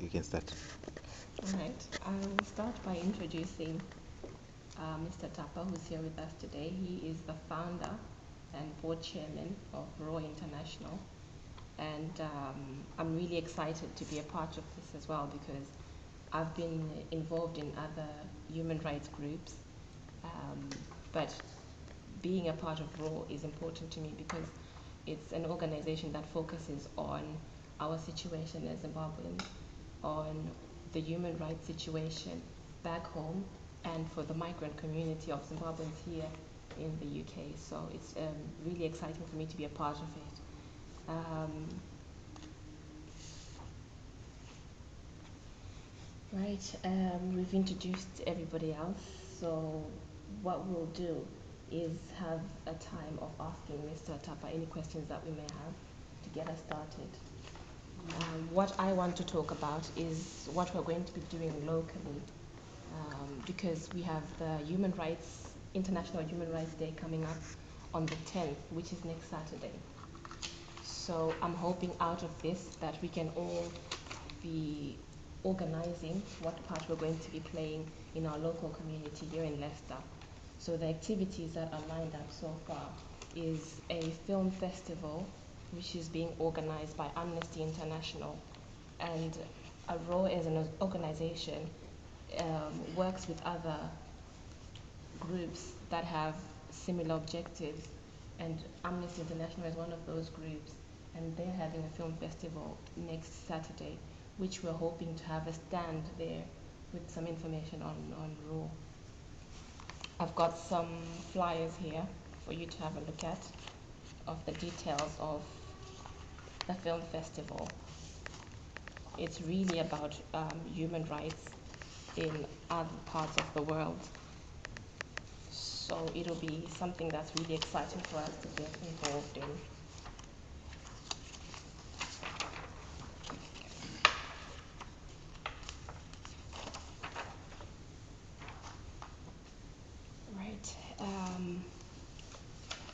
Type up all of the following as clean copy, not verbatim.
you can start. All right. I will start by introducing Mr. Tapa, who's here with us today. He is the founder and board chairman of ROHR International. And I'm really excited to be a part of this as well because I've been involved in other human rights groups, but being a part of ROHR is important to me because it's an organization that focuses on our situation as Zimbabweans, on the human rights situation back home, and for the migrant community of Zimbabweans here in the UK. So it's really exciting for me to be a part of it. We've introduced everybody else, so what we'll do is have a time of asking Mr. Tapa any questions that we may have to get us started. What I want to talk about is what we're going to be doing locally, because we have the International Human Rights Day coming up on the 10th, which is next Saturday. So I'm hoping out of this that we can all be organizing what part we're going to be playing in our local community here in Leicester. So the activities that are lined up so far is a film festival which is being organized by Amnesty International, and ROHR as an organization works with other groups that have similar objectives, and Amnesty International is one of those groups, and they're having a film festival next Saturday, which we're hoping to have a stand there with some information on ROHR. I've got some flyers here for you to have a look at of the details of the film festival. It's really about human rights in other parts of the world. So it'll be something that's really exciting for us to get involved in.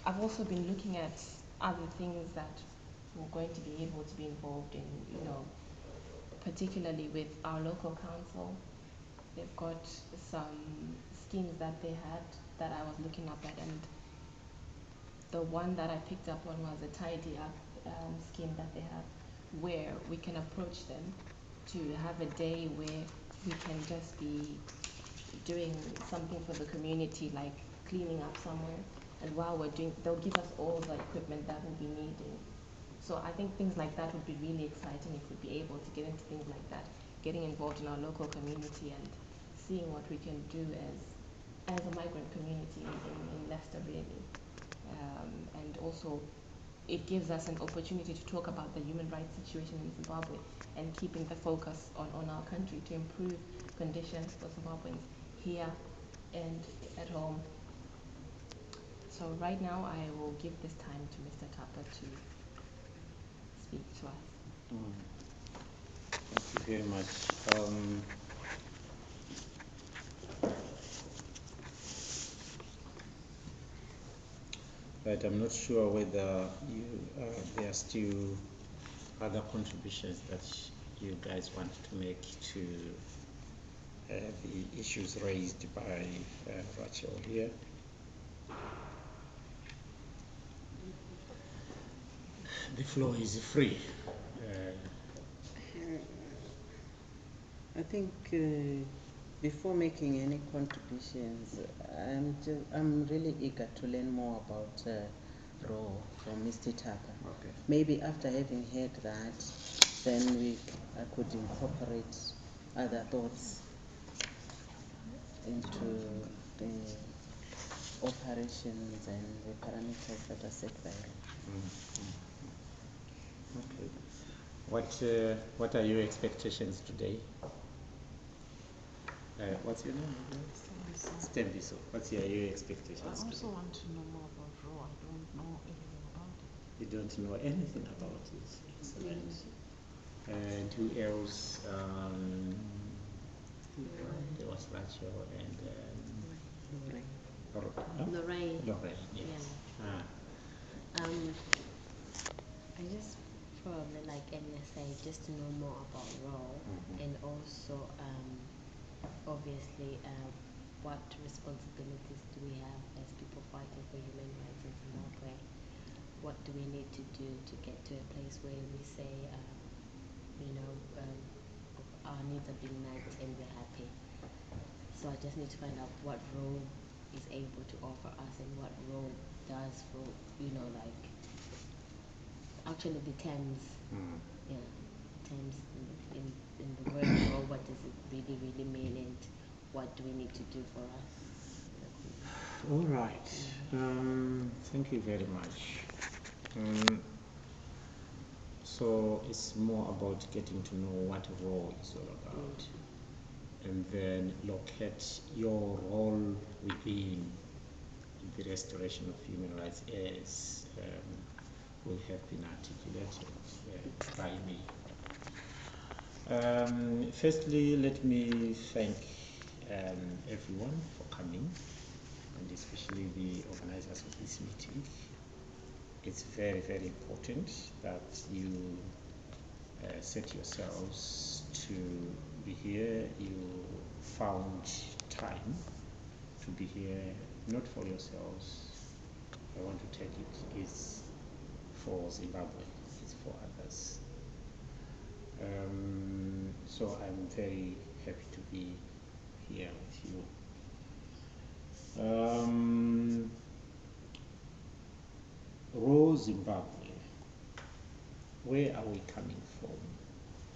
I've also been looking at other things that we're going to be able to be involved in, particularly with our local council. They've got some schemes that they had that I was looking up at, and the one that I picked up on was a tidy up scheme that they have, where we can approach them to have a day where we can just be doing something for the community, like cleaning up somewhere, and while we're doing, they'll give us all the equipment that we'll be needing. So I think things like that would be really exciting if we'd be able to get into things like that, getting involved in our local community and seeing what we can do as a migrant community in Leicester, really. And also, it gives us an opportunity to talk about the human rights situation in Zimbabwe and keeping the focus on our country to improve conditions for Zimbabweans here and at home. So right now I will give this time to Mr. Tapa to speak to us. Thank you very much. Right, I'm not sure whether there are still other contributions that you guys want to make to the issues raised by Rachel here. The floor is free. I think before making any contributions, I'm really eager to learn more about ROHR from Mr. Tapa. Okay. Maybe after having heard that, then I could incorporate other thoughts into the operations and the parameters that are set by ROHR. Okay. What are your expectations today? What's your name? Stembiso. What's your expectations today? I also want to know more about ROHR. I don't know anything about it. You don't know anything about it. Excellent. And who else? There was Rachel and Lorraine. Lorraine, yes. Yeah. I just probably like NSA, just to know more about ROHR, Mhm. and also obviously what responsibilities do we have as people fighting for human rights in Zimbabwe? What do we need to do to get to a place where we say, our needs are being met and we're happy? So I just need to find out what ROHR is able to offer us and what ROHR does for, like, actually the terms, Mm. terms in the word ROHR, what does it really, really mean, and what do we need to do for us? All right. Thank you very much. So it's more about getting to know what ROHR is all about, and then locate your role within the restoration of human rights as will have been articulated by me. Firstly, let me thank everyone for coming, and especially the organizers of this meeting. It's very, very important that you set yourselves to be here. You found time to be here, not for yourselves. I want to take it is for Zimbabwe, it's for others. So I'm very happy to be here with you. ROHR Zimbabwe, where are we coming from?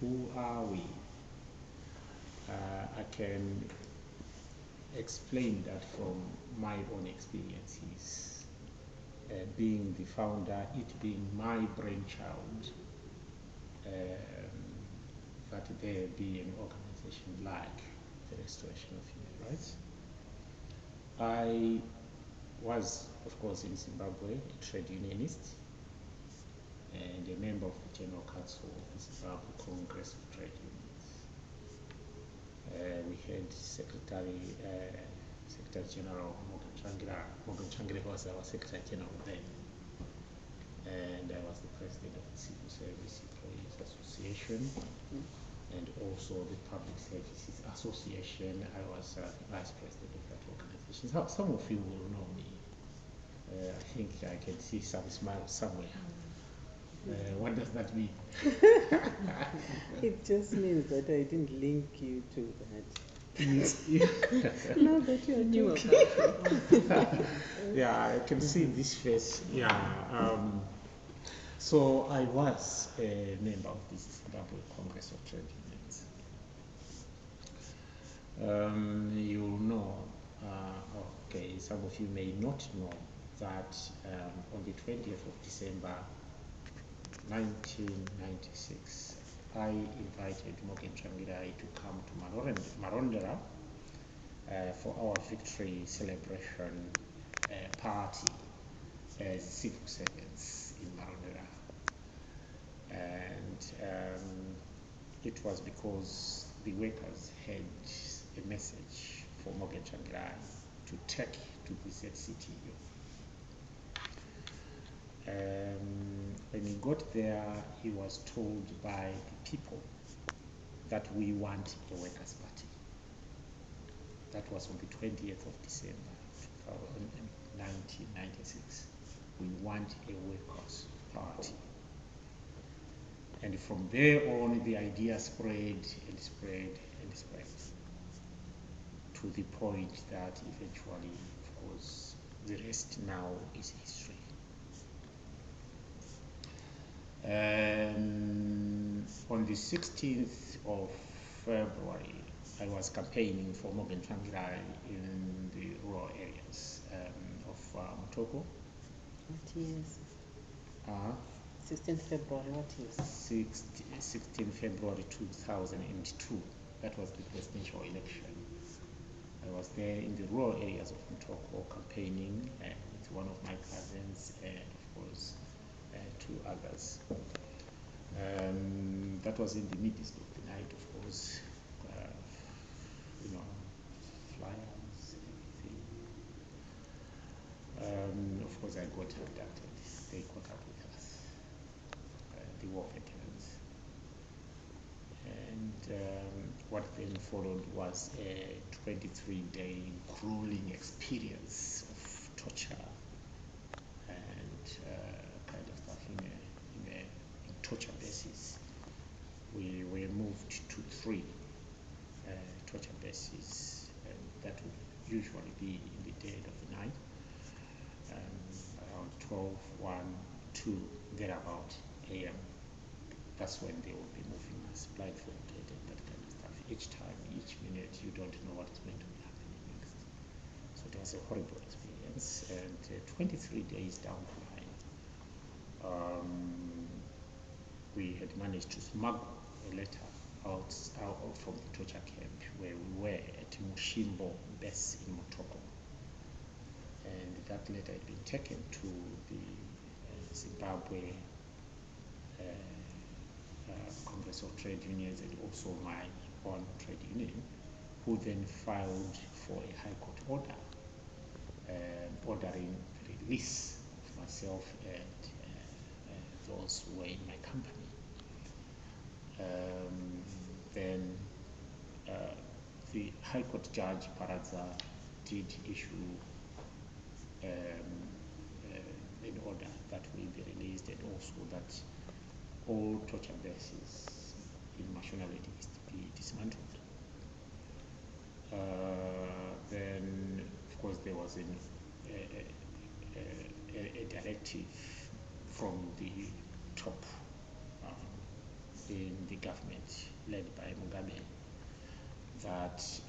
Who are we? I can explain that from my own experiences, being the founder, it being my brainchild, that there be an organization like the Restoration of Human Rights. I was, of course, in Zimbabwe, a trade unionist and a member of the General Council of the Zimbabwe Congress of Trade Unions. We had Secretary General Morgan Changira. Morgan Changira was our Secretary General then, and I was the President of the Civil Service Employees Association, and also the Public Services Association. I was the Vice President of that organization. Some of you will know me. I think I can see some smiles somewhere. What does that mean? It just means that I didn't link you to that. Now that you knew about it. Yeah, I can see this face. Yeah. So I was a member of the Zimbabwe Congress of Trade Unions. You'll know, okay, some of you may not know that on the 20th of December 1996, I invited Morgan Changirai to come to Marondera for our victory celebration party as civil servants in Marondera. And it was because the workers had a message for Morgan Changirai to take to the ZCTU. When he got there, he was told by the people that we want a workers' party. That was on the 20th of December 1996. We want a workers' party. And from there on, the idea spread and spread and spread to the point that eventually, of course, the rest now is history. On the 16th of February, I was campaigning for Morgan Changirai in the rural areas of Motoko. What years? 16th February, what years? 16 February 2002. That was the presidential election. I was there in the rural areas of Motoko campaigning with one of my cousins and, of course, two others. That was in the midst of the night, of course. Flyers, everything. Of course, I got abducted. They caught up with us. The war veterans. And what then followed was a 23-day grueling experience of torture and kind of stuff in torture bases. We were moved to 3 torture bases, and that would usually be in the dead of the night, around 12, 1, 2, thereabout a.m. That's when they will be moving us blindfolded and that kind of stuff. Each time, each minute, you don't know what is going to be happening next. So it was a horrible experience. And 23 days down the line, we had managed to smuggle a letter out from the torture camp where we were at Mushimbo base in Motoko. And that letter had been taken to the Zimbabwe Congress of Trade Unions and also my own trade union, who then filed for a High Court order ordering the release of myself and those who were in my company. Then the High Court Judge Paradza did issue an order that we be released, and also that all torture bases in nationality is to be dismantled. Then, of course, there was a directive from the top in the government led by Mugabe that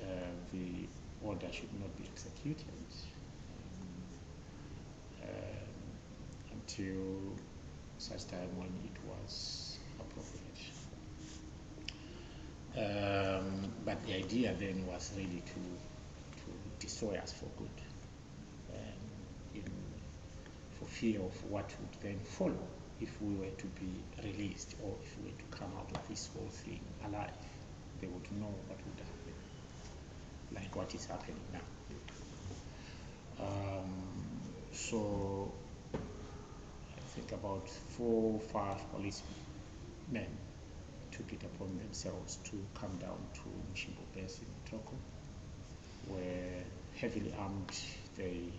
the order should not be executed until such time when it was appropriate. But the idea then was really to destroy us for good, for fear of what would then follow if we were to be released, or if we were to come out of this whole thing alive. They would know what would happen, like what is happening now. So I think about 4 or 5 policemen took it upon themselves to come down to Mushimbo base in Motoko, where heavily armed they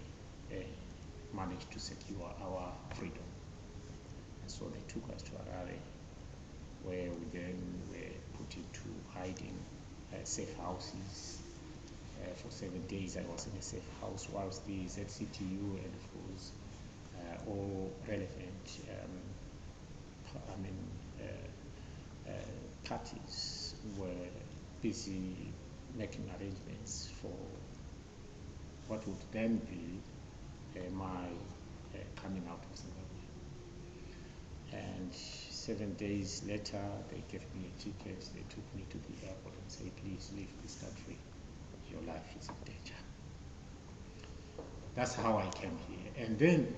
managed to secure our freedom. And so they took us to Harare, where we then were put into hiding safe houses. For 7 days I was in a safe house, whilst the ZCTU and of course all relevant parties were busy making arrangements for what would then be my coming out of Zimbabwe. And 7 days later, they gave me a ticket, they took me to the airport and said, please leave this country, your life is in danger. That's how I came here. And then,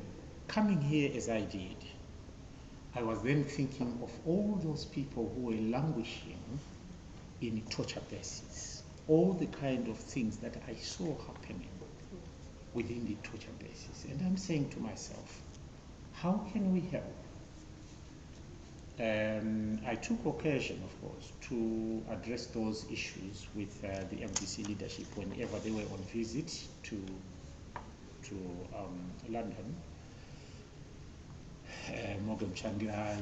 coming here as I did, I was then thinking of all those people who were languishing in torture bases, all the kind of things that I saw happening within the torture bases. And I'm saying to myself, how can we help? I took occasion, of course, to address those issues with the MDC leadership whenever they were on visit to London. Morgan Chandirai,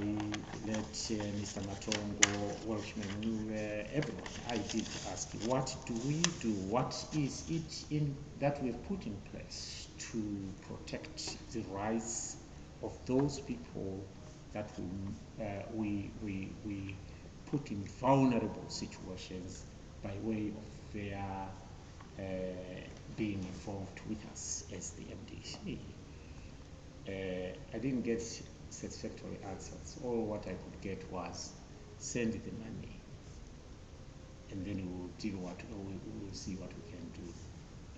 late Mr. Matongo, Welshman, everyone. I did ask, what do we do? What is it that we've put in place to protect the rights of those people that we put in vulnerable situations by way of their being involved with us as the MDC? I didn't get satisfactory answers. All what I could get was send the money, and then we will see what we can do.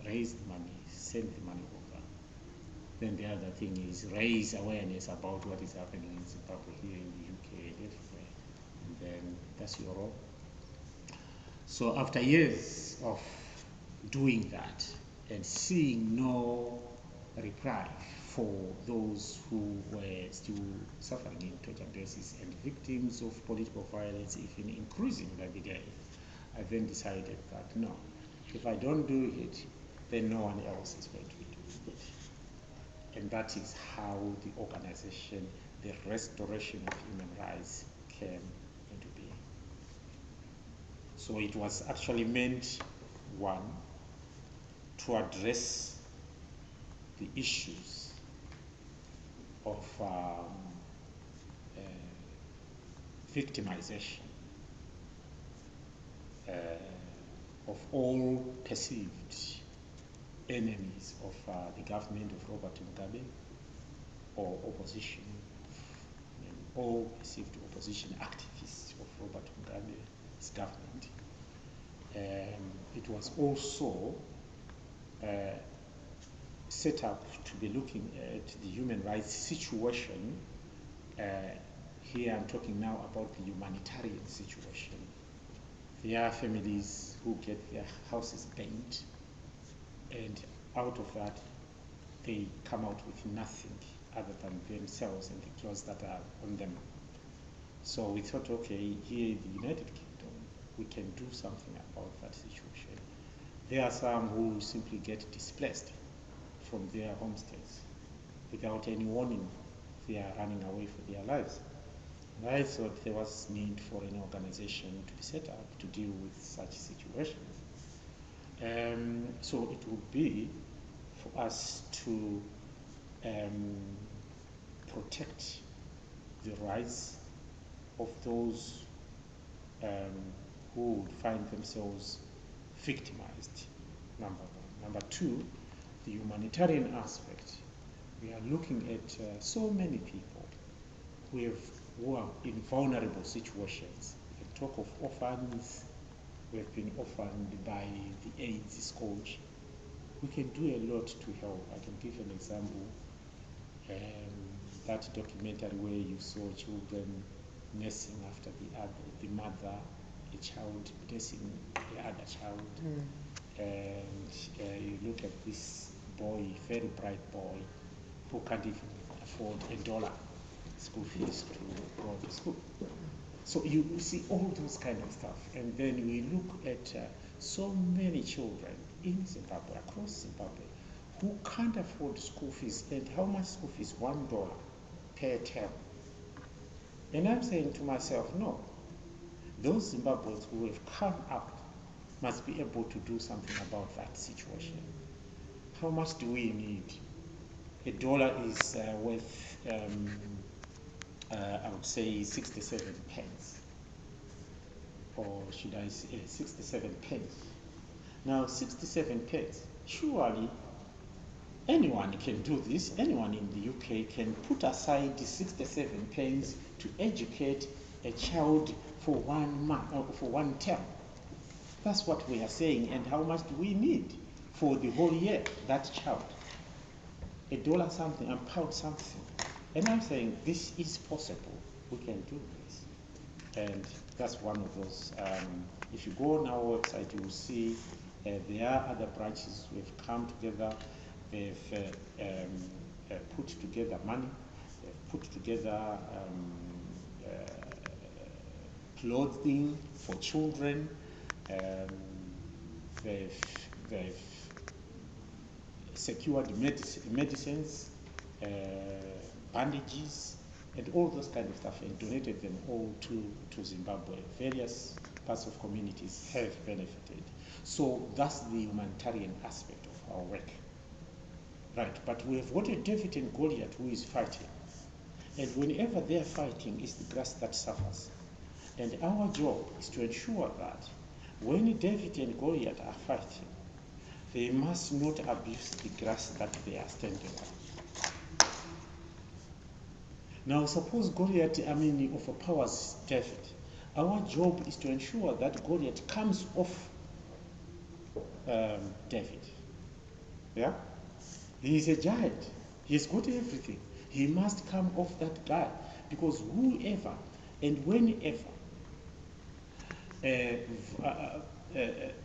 Raise the money, send the money over. Then the other thing is raise awareness about what is happening in Zimbabwe, here in the UK and everywhere. And then that's your role. So after years of doing that and seeing no reply for those who were still suffering in torture bases and victims of political violence, even increasing by the day. I then decided that no, if I don't do it, then no one else is going to be doing it. And that is how the organization, the Restoration of Human Rights, came into being. So it was actually meant, one, to address the issues of victimization of all perceived enemies of the government of Robert Mugabe, or opposition, all perceived opposition activists of Robert Mugabe's government. It was also set up to be looking at the human rights situation. Here I'm talking now about the humanitarian situation. There are families who get their houses burned, and out of that they come out with nothing other than themselves and the clothes that are on them. So we thought, okay, here in the United Kingdom, we can do something about that situation. There are some who simply get displaced from their homesteads without any warning. They are running away for their lives. And I thought there was need for an organization to be set up to deal with such situations. So it would be for us to protect the rights of those who would find themselves victimized, number one. Number two, the humanitarian aspect. We are looking at so many people who are in vulnerable situations. We can talk of orphans who have been orphaned by the AIDS scourge. We can do a lot to help. I can give an example. That documentary where you saw children nursing after the mother, a child nursing the other child. And you look at this boy, very bright boy, who can't even afford $1 school fees to go to school. So you see all those kind of stuff. And then we look at so many children in Zimbabwe, across Zimbabwe, who can't afford school fees. And how much school fees? $1 per term. And I'm saying to myself, no, those Zimbabweans who have come out must be able to do something about that situation. How much do we need? $1 is worth, I would say, 67 pence. Or should I say 67 pence? Now, 67 pence, surely anyone can do this. Anyone in the UK can put aside the 67 pence to educate a child for 1 month or for 1 term. That's what we are saying. And how much do we need for the whole year, that child? $1 something, and pound something. And I'm saying this is possible. We can do this. And that's one of those. If you go on our website, you will see there are other branches who have come together. They've put together money. They've put together clothing for children. They've secured medicines, bandages, and all those kind of stuff, and donated them all to Zimbabwe. Various parts of communities have benefited. So that's the humanitarian aspect of our work. Right, but we have got a David and Goliath who is fighting. And whenever they are fighting, it's the grass that suffers. And our job is to ensure that when David and Goliath are fighting, they must not abuse the grass that they are standing on. Now, suppose Goliath, overpowers David. Our job is to ensure that Goliath comes off David. Yeah? He is a giant. He's got everything. He must come off that guy, because whoever and whenever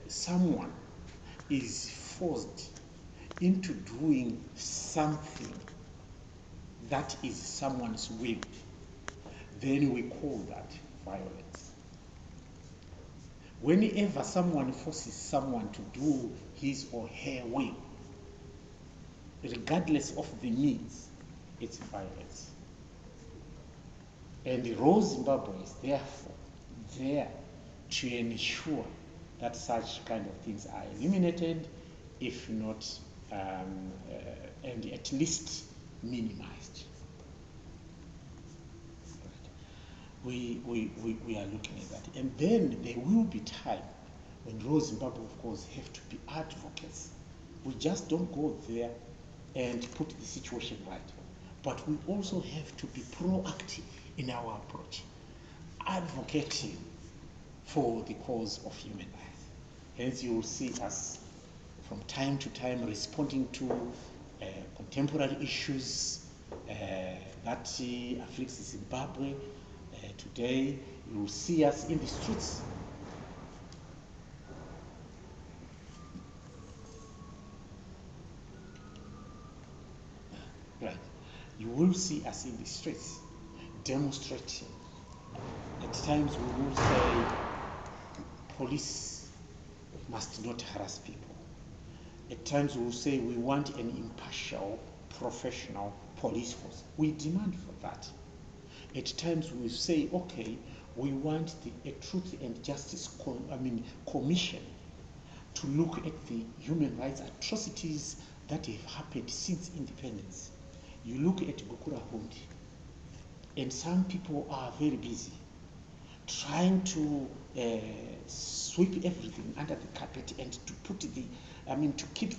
someone is forced into doing something that is someone's will, then we call that violence. Whenever someone forces someone to do his or her will, regardless of the means, it's violence. And ROHR Zimbabwe is therefore there to ensure that such kind of things are eliminated, if not, and at least minimized. We are looking at that. And then there will be time when ROHR Zimbabwe, of course, have to be advocates. We just don't go there and put the situation right. But we also have to be proactive in our approach, advocating for the cause of human rights. Hence, you will see us from time to time responding to contemporary issues that afflicts Zimbabwe. Today, you will see us in the streets. Right. You will see us in the streets demonstrating. At times we will say police must not harass people. At times we will say we want an impartial, professional police force. We demand for that. At times we will say, okay, we want a Truth and Justice Commission to look at the human rights atrocities that have happened since independence. You look at Gukura Hundi, and some people are very busy trying to sweep everything under the carpet and to put to keep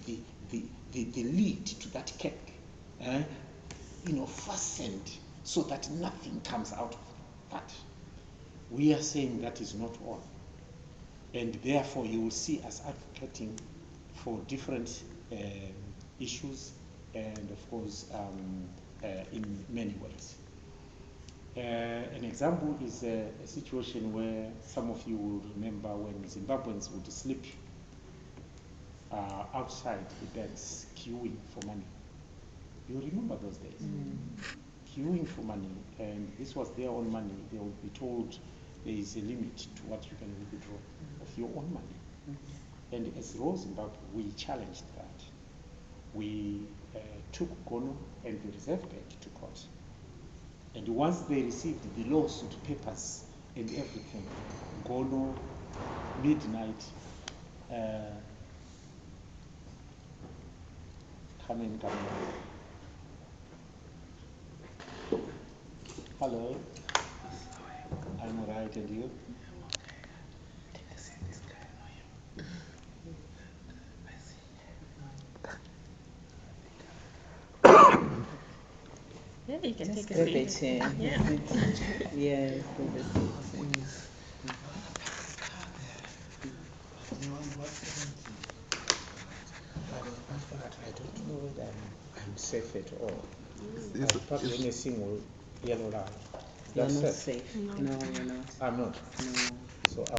the lid to that cake, fastened so that nothing comes out of that. We are saying that is not all. And therefore you will see us advocating for different issues, and of course in many ways. An example is a situation where some of you will remember when Zimbabweans would sleep outside the banks queuing for money. You remember those days? Queuing for money, and this was their own money. They would be told there is a limit to what you can withdraw of your own money. And as ROHR Zimbabwe, we challenged that. We took Gono and the Reserve Bank to court. And once they received the lawsuit papers and everything, Gono, midnight, come in. Hello. I'm alright, and you? Take a seat, this guy, I know you. I see. Yeah, you can Just take grab a a seat. chair. Yeah. Yes, grab a seat. I don't know whether I'm safe at all. I've parked in a single yellow line. You're That's not safe. safe. No, you're not. I'm not. No.